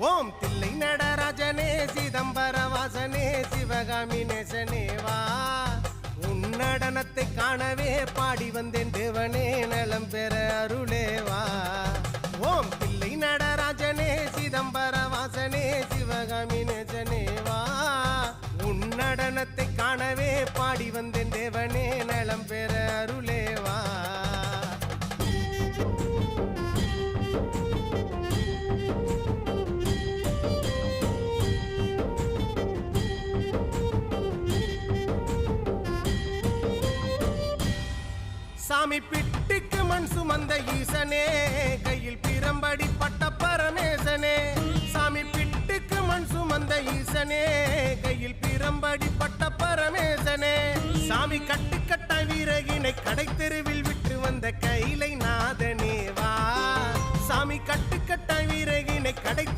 ஓம் தில்லை நடராஜனே சிதம்பர வாசனே சிவகாமி நேசனே வா உன் நடனத்தை காணவே பாடி வந்தேன் தேவனே நலம் பெற அருளே வா ஓம் தில்லை நடராஜனே சிதம்பர வாசனே சிவகாமி நேசனே வா உன் நடனத்தை காணவே பாடி வந்தேன் தேவனே நலம் பெற அருளே வா சாமி பிட்டுக்கு மண் சுமந்த ஈசனே கையில் பிரம்படி பட்ட பரமேசனே சாமி பிட்டுக்கு மண் சுமந்த ஈசனே கையில் பிரம்படி பட்ட பரமேசனே சாமி கட்டுக்கட்ட வீரகினை கடை தெருவில் விட்டு வந்த கைலை நாதனே வா சாமி கட்டுக்கட்ட வீரகினை கடை தெரு